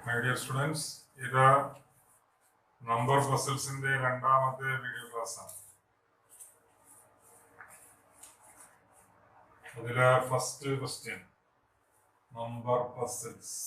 My dear students, ഇത് number പസിൽസിന്റെ രണ്ടാമത്തെ video class ആണ്. അതിലെ ഫസ്റ്റ് ക്വസ്റ്റ്യൻ നമ്പർ പസിൽസ്.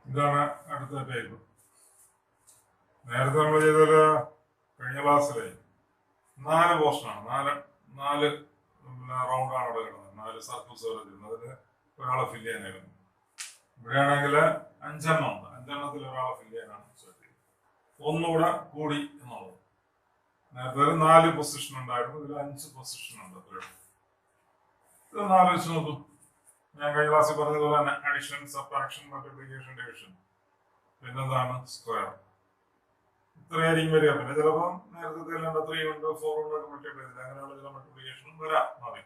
ഇതാണ് അടുത്ത ടൈപ്പ്. നേരത്തെ നമ്മൾ ചെയ്തത് കഴിഞ്ഞ ക്ലാസ്സിലെ 4 പോർഷനാണ്, നാല് റൗണ്ടാണ് അവിടെ കിടന്നത്, 4 സർക്കിൾസ് അതിൽ ഒരാളെ ഫില്ല് ചെയ്യാനായിരുന്നു. ഇവിടെയാണെങ്കിൽ 5 എണ്ണം ഉണ്ട്, 5 എണ്ണത്തിൽ ഒരാളെ ഫില്ല് ചെയ്യാനാണ് ശ്രദ്ധിക്കുക. ഒന്നുകൂടെ കൂടി എന്നുള്ളത്. നേരത്തെ 4 പൊസിഷൻ ഉണ്ടായിരുന്നു, ഇതിൽ 5 പൊസിഷൻ ഉണ്ട്. ഇതൊന്ന് ആലോചിച്ച് നോക്കൂ. ഞാൻ കഴിഞ്ഞ ക്ലാസ്സിൽ പറഞ്ഞതുപോലെ തന്നെ അഡിഷൻ, സബ്ട്രാക്ഷൻ, മൾട്ടിപ്ലിക്കേഷൻ, ഡിവിഷൻ, പിന്നെന്താണ് സ്ക്വയർ. ഇത്രയായിരിക്കും വരിക. പിന്നെ ചിലപ്പോൾ നേരത്തെ 3 ഉണ്ട്, 4 ഉണ്ട്, മൾട്ടിപ്ലൈ ചെയ്ത് അങ്ങനെയുള്ള ചില മൾട്ടിപ്ലിക്കേഷനും വരാം. മതി.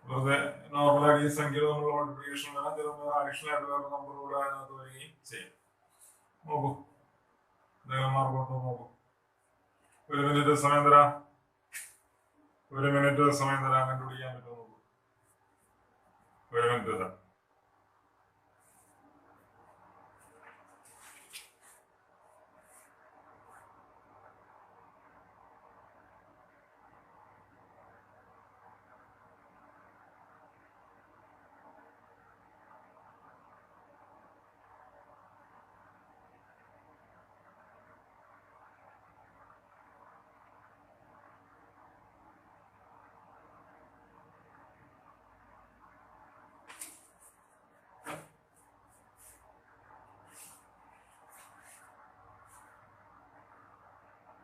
വെറുതെ നോർമലായിട്ട് ഈ സംഖ്യ തമ്മിലുള്ള മൾട്ടിപ്ലിക്കേഷൻ വരാം. ചിലപ്പോൾ അഡീഷണൽ ആയിട്ട് വേറെ നമ്പർ കൂടെ അതിനകത്ത് വരികയും ചെയ്യും. നോക്കൂ, എന്തെങ്കിലും മാർക്കുണ്ടോ നോക്കൂ. 1 മിനിറ്റ് സമയം തരാം. 1 മിനിറ്റ് സമയം തരാൻ കണ്ടുപിടിക്കാൻ പറ്റുമോ നോക്കൂ. 1 മിനിറ്റ് തരാം.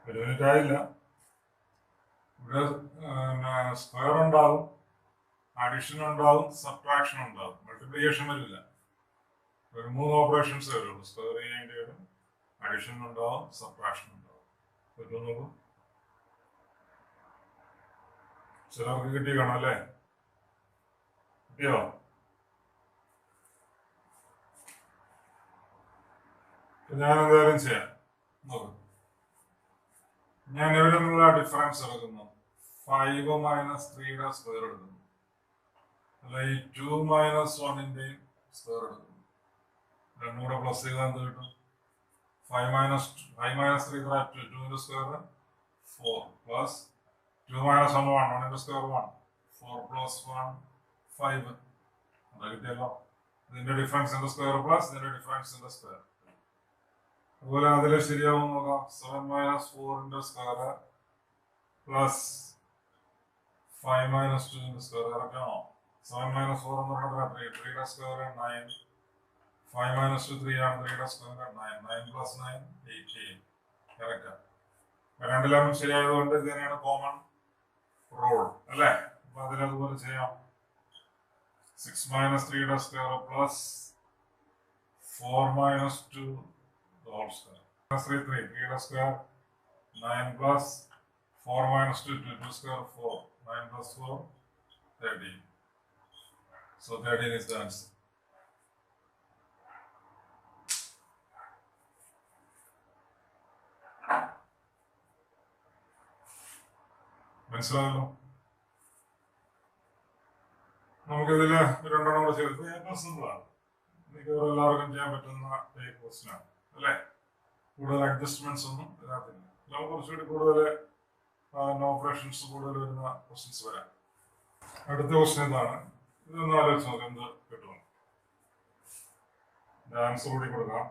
ഒരു മിനിറ്റ് ആയില്ല. ഇവിടെ സ്ക്വയർ ഉണ്ടാകും, അഡിഷൻ ഉണ്ടാകും, സബ്ട്രാക്ഷൻ ഉണ്ടാകും, മൾട്ടിപ്ലിക്കേഷൻ വരില്ല. ഒരു 3 ഓപ്പറേഷൻസ് വരുള്ളൂ. സ്ക്വയർ ചെയ്യേണ്ടി വരും, അഡിഷൻ ഉണ്ടാവും, സബ്ട്രാക്ഷൻ ഉണ്ടാവും. പറ്റുമോ നോക്കും. ചിലർക്ക് കിട്ടി കാണാം അല്ലേ? കിട്ടിയോ? ഞാൻ എന്തായാലും ചെയ്യാം. നോക്കും. ഞാൻ ഇവിടെ നിന്നുള്ള ഡിഫറൻസ് എടുക്കുന്നു. 5 - 3 സ്ക്വയർ എടുക്കുന്നു. അല്ല, ഈ 2 - 1 സ്ക്വയർ എടുക്കുന്നു. രണ്ടും കൂടെ പ്ലസ് ചെയ്താൽ എന്ത് കിട്ടും? 5 - 3 2 സ്ക്വയർ 4 പ്ലസ് 2 - 1 1 സ്ക്വയർ 1 4 പ്ലസ് 1 5. അതാ കിട്ടിയല്ലോ. ഇതിന്റെ ഡിഫറൻസിന്റെ സ്ക്വയർ പ്ലസ് ഇതിന്റെ ഡിഫറൻസിന്റെ സ്ക്വയർ. അതുപോലെ അതിൽ ശരിയാവും നോക്കാം. 7 - 4 സ്ക്വയർ പ്ലസ് 5 - 2 സ്ക്വയർ. കറക്റ്റാണോ? 7 - 4 എന്ന് പറഞ്ഞാൽ 3 സ്ക്വയർ 9. 5 - 2 3 ആണ്. 3 സ്ക്വയർ 9. 9 പ്ലസ് 9 18. കറക്റ്റാ. രണ്ടിലും ശരിയായതുകൊണ്ട് ഇത് തന്നെയാണ് കോമൺ റൂൾ അല്ലേ? അപ്പൊ അതിലതുപോലെ ചെയ്യാം. 6 - 3 square plus 4 - 2 whole square. 3 square 9 plus 4 - 2 2 square 4. 9 plus 4 13. So 13 is the answer. മനസ്സിലായല്ലോ? നമുക്കിതില് 2 കൂടെ ചെയ്ത് ഏറ്റവും സിമ്പിളാണ്. നിങ്ങൾക്ക് എല്ലാവർക്കും ചെയ്യാൻ പറ്റുന്ന ക്വസ്റ്റ്യൻ ആണ്. അല്ലേ? കൂടുതൽ അഡ്ജസ്റ്റ്മെന്റ്സ് ഒന്നും ഇതിനകത്തില്ല. നമുക്ക് കുറച്ചുകൂടി കൂടുതൽ ഓപ്പറേഷൻസ് കൂടുതൽ വരുന്ന ക്വസ്റ്റ്യൻസ് വരാം. അടുത്ത ക്വസ്റ്റ്യൻ എന്താണ്? ഇതൊന്ന് ആലോചിച്ച് നോക്കാം എന്ത് കിട്ടും. ആൻസർ കൂടി കൊടുക്കാം.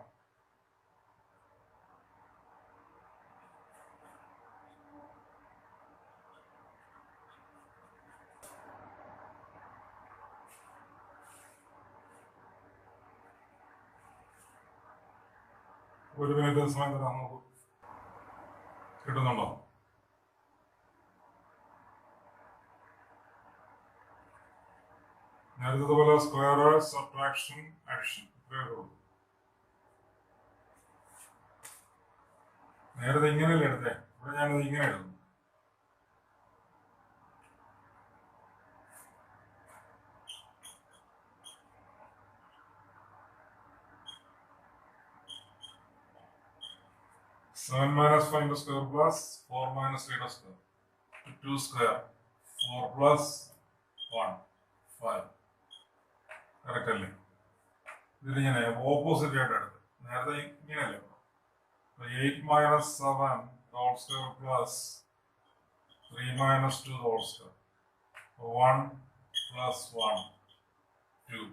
ഒരു മിനിറ്റ് സമയം തരാം നോക്കൂ. കിട്ടുന്നുണ്ടോ? നേരത്തെ പോലെ സ്ക്വയർ, സബ്ട്രാക്ഷൻ, അഡിഷൻ ഇത്രയേ ഉള്ളൂ. നേരത്തെ ഇങ്ങനെയല്ലേ എടുത്തേ? ഇവിടെ ഞാനത് ഇങ്ങനെ എഴുതുന്നു. Seven minus 5 into square plus 4 minus 3 into square. 2 square. 4 plus 1. 5. Correct അല്ലേ? ഇതിലിങ്ങനെ ഓപ്പോസിറ്റ് ആയിട്ട് എടുത്ത് നേരത്തെ ഇങ്ങനെയല്ലേ? 8 minus 7 whole square plus 3 minus 2 whole square. 1 plus 1. 2.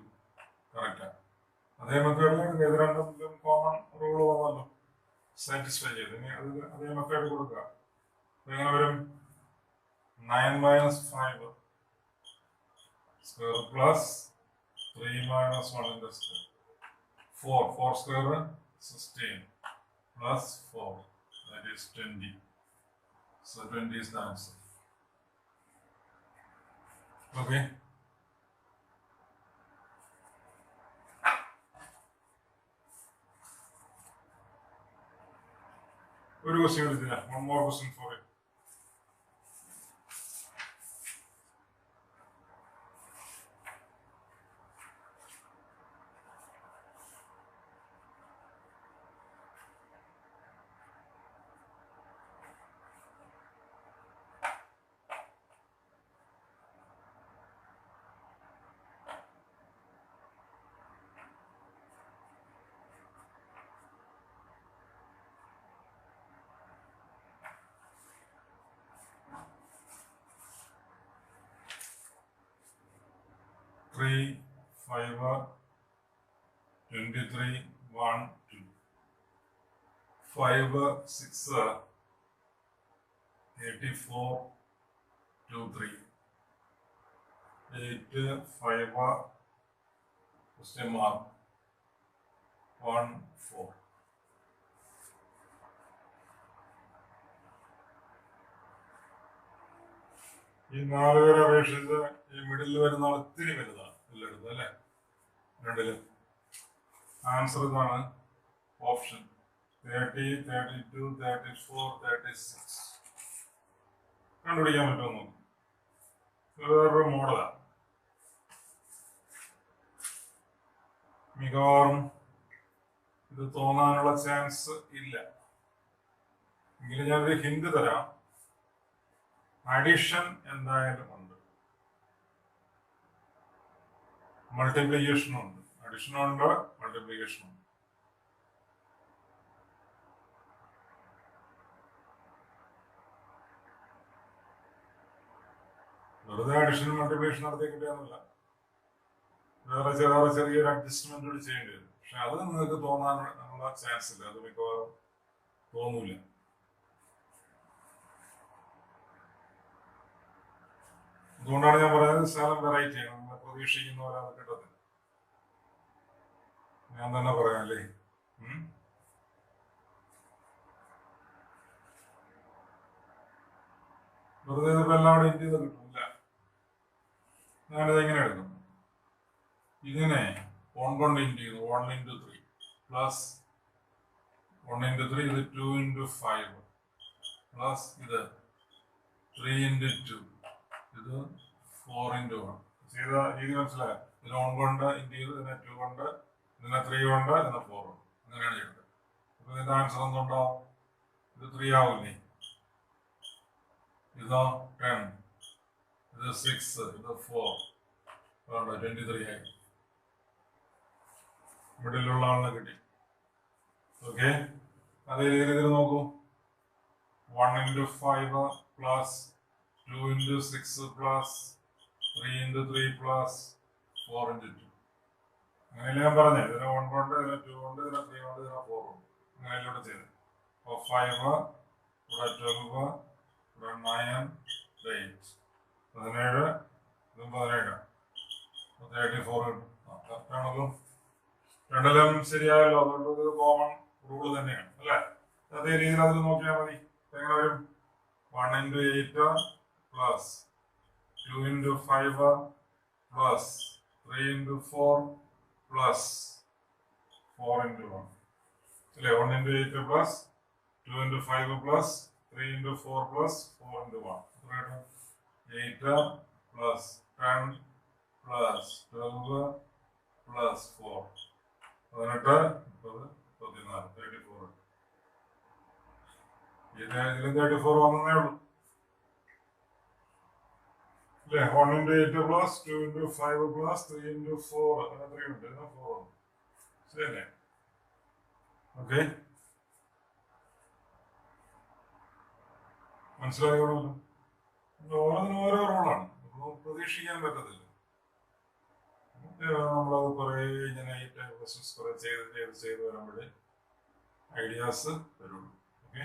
Correct. അതേ മെത്തേഡിൽ ഇത് രണ്ടും കോമൺ റൂൾ വന്നല്ലോ, സാറ്റിസ്ഫൈ ചെയ്ത്. ഇനി അത് അതേ മെത്തേഡ് കൊടുക്കുക. എങ്ങനെ വരും? 9 minus 5 square plus 3 minus 1 into square. 4 square 16 plus 4, that is 20. So 20 is the answer. Okay. ഒരു ക്വസ്റ്റ്യൻ എടുത്തില്ല. One more question for you. Three, 5, 23, 1, 2. 5, 6, 84, 2, 3. 8, 5, question mark, 1, 4. ഈ 4 പേരെ അപേക്ഷിച്ച് ഈ മിഡിൽ വരുന്ന ഒത്തിരി വലുതാണ് എല്ലായിടത്തും അല്ലേ? രണ്ടിലും. ആൻസർ ഇതാണ്, ഓപ്ഷൻ 30, 32, 34, 36. കണ്ടുപിടിക്കാൻ പറ്റുമോ നോക്കും. വേറൊരു മോഡലാണ്. മിക്കവാറും ഇത് തോന്നാനുള്ള ചാൻസ് ഇല്ല. എങ്കിലും ഞാനൊരു ഹിന്റ് തരാം. അഡിഷൻ എന്തായാലും ഉണ്ട്, മൾട്ടിപ്ലിക്കേഷനും ഉണ്ട്. അഡിഷനും ഉണ്ട്, മൾട്ടിപ്ലിക്കേഷനും ഉണ്ട്. വെറുതെ അഡിഷനും മൾട്ടിപ്ലിക്കേഷൻ നടത്തി കിട്ടിയാന്നില്ല, വേറെ ചെറിയൊരു അഡ്ജസ്റ്റ്മെന്റ് കൂടി ചെയ്യേണ്ടി വരും. പക്ഷെ അത് നിങ്ങൾക്ക് തോന്നാനുള്ള ചാൻസ് ഇല്ല. അത് മിക്കവാറും തോന്നൂല. അതുകൊണ്ടാണ് ഞാൻ പറയുന്നത് ശകലം വെറൈറ്റി ആണ്. നമ്മൾ പ്രതീക്ഷിക്കുന്ന പോലെ അത് കിട്ടത്തില്ല. ഞാൻ തന്നെ പറയാം അല്ലേ? വെറുതെ ഇതിപ്പോ എല്ലാം കൂടെ ഇന്ത്യ കിട്ടില്ല. ഞാനിത് എങ്ങനെ എടുക്കും? ഇതിനെ 1 കൊണ്ട് ഇൻറ്റു ചെയ്തു. 1 into 3 പ്ലസ് 1 into 3 ഇത് 2 into 5 പ്ലസ് ഇത് 3 into 2 ഇത് 4 into 1. ചെയ്ത രീതി മനസ്സിലായോ? ഇതിനെ 1 കൊണ്ട് ഇൻറ്റു ചെയ്തു, ഇതിനെ 2 കൊണ്ട്, ഇതിനെ 3 കൊണ്ട്, ഇതിനെ 4 കൊണ്ട്. അങ്ങനെയാണ് ചെയ്തത്. അപ്പൊ ഇതിന്റെ ആൻസർ എന്തുണ്ടാവും? ഇത് 3 ആവില്ലേ? ഇതോ 10, ഇത് 6, ഇത് 4, 23 ആയി. മിഡിലുള്ള ആളിനെ കിട്ടി. ഓക്കെ, അതേ രീതിയിൽ നോക്കൂ. 1 into 5 plus 2 into 6 plus 3 into 3 plus 4 into 2. അങ്ങനെയല്ലേ ഞാൻ പറഞ്ഞത്. ഇതിന് 1 കൊണ്ട്, ഇതിന് 2 കൊണ്ട്, ഇതിന് 3 കൊണ്ട്, ഇതിന് 4 കൊണ്ട്, അങ്ങനെയല്ലേ ഇവിടെ ചെയ്തത്. അപ്പോൾ 5 ഇവിടെ 12 ഇവിടെ 9 8 17 ഇതും 17 34 കിട്ടും. കറക്റ്റാണല്ലോ. രണ്ടെല്ലാം ശരിയായല്ലോ. അതുകൊണ്ട് ഇത് കോമൺ റൂള് തന്നെയാണ് അല്ലേ. അതേ രീതിയിൽ അതിൽ നോക്കിയാൽ മതി. എങ്ങനെ വരും? 1 into 8 plus 2 into 5 plus 3 into 4 plus 4 into 1 അല്ലേ. 1 into 8 plus 2 into 5 plus 3 into 4 plus 4 into 1 8 plus 10 plus 12 plus 4 18 34 ഇതിലും 34 വന്നേ ഉള്ളൂ അല്ലേ. 1 into 8 plus 2 into 5 plus 3 into 4 അങ്ങനെ 3 ഉണ്ട്. 4 ശരിയല്ലേ. ഓക്കെ, മനസ്സിലായോളൂ. ഓരോന്നിനും ഓരോ റോളാണ്. പ്രതീക്ഷിക്കാൻ പറ്റത്തില്ല. നമ്മളത് കുറേ ഇങ്ങനെ ഈ ടൈപ്പ് ക്വസ്റ്റ്യൻസ് കുറേ ചെയ്ത് വരുമ്പോഴേ ഐഡിയാസ് വരുള്ളൂ. ഓക്കെ.